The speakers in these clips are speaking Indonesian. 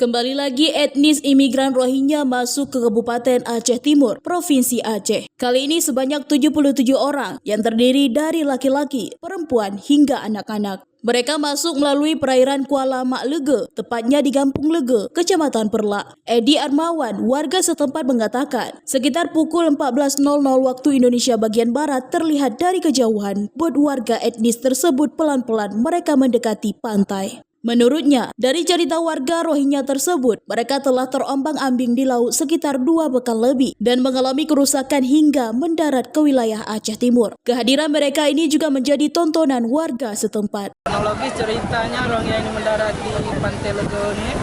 Kembali lagi etnis imigran Rohingya masuk ke Kabupaten Aceh Timur, Provinsi Aceh. Kali ini sebanyak 77 orang yang terdiri dari laki-laki, perempuan hingga anak-anak. Mereka masuk melalui perairan Kuala Mak Lega, tepatnya di Kampung Lega, Kecamatan Perlak. Edi Armawan, warga setempat mengatakan, sekitar pukul 14.00 waktu Indonesia bagian Barat terlihat dari kejauhan bot warga etnis tersebut pelan-pelan mereka mendekati pantai. Menurutnya, dari cerita warga Rohingya tersebut, mereka telah terombang-ambing di laut sekitar 2 pekan lebih dan mengalami kerusakan hingga mendarat ke wilayah Aceh Timur. Kehadiran mereka ini juga menjadi tontonan warga setempat. Kronologis ceritanya Rohingya ini mendarat di Pantai Lego ini.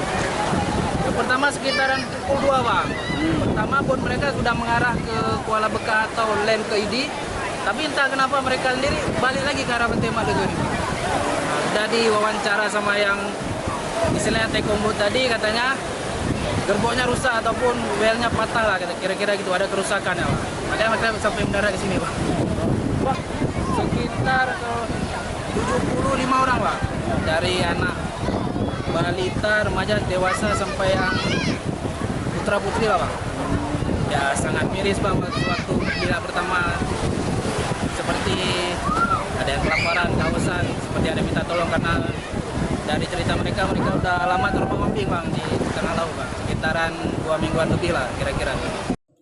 Yang pertama sekitaran pukul 2 bang. Pertama bot mereka sudah mengarah ke Kuala Bekah atau land ke Idi. Tapi entah kenapa mereka sendiri balik lagi ke arah Pantai Lego ini. Jadi wawancara sama yang istilahnya tekombo tadi, katanya gerboknya rusak ataupun welnya patah lah, kira-kira gitu, ada kerusakan ya Pak. Makanya mereka sampai mendarat di sini Pak. Sekitar 75 orang Pak, dari anak balita, remaja, dewasa sampai yang putra putri lah Pak. Ya sangat miris Pak waktu bila pertama seperti ada yang kelaparan, kehausan, seperti ada minta tolong karena dari cerita mereka udah lama terombang-ambing bang di tengah laut bang, sekitaran 2 mingguan lebih lah kira-kira.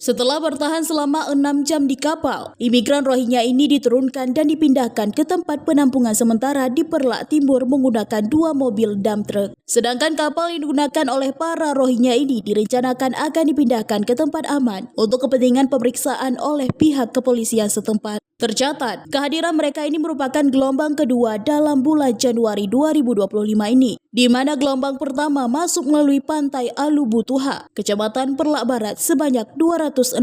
Setelah bertahan selama 6 jam di kapal, imigran Rohingya ini diturunkan dan dipindahkan ke tempat penampungan sementara di Perlak Timur menggunakan 2 mobil dump truck. Sedangkan kapal yang digunakan oleh para Rohingya ini direncanakan akan dipindahkan ke tempat aman untuk kepentingan pemeriksaan oleh pihak kepolisian setempat. Tercatat, kehadiran mereka ini merupakan gelombang kedua dalam bulan Januari 2025 ini, di mana gelombang pertama masuk melalui pantai Alubutuha, Kecamatan Perlak Barat sebanyak 264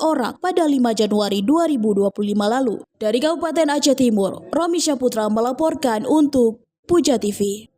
orang pada 5 Januari 2025 lalu. Dari Kabupaten Aceh Timur, Romi Syaputra melaporkan untuk Puja TV.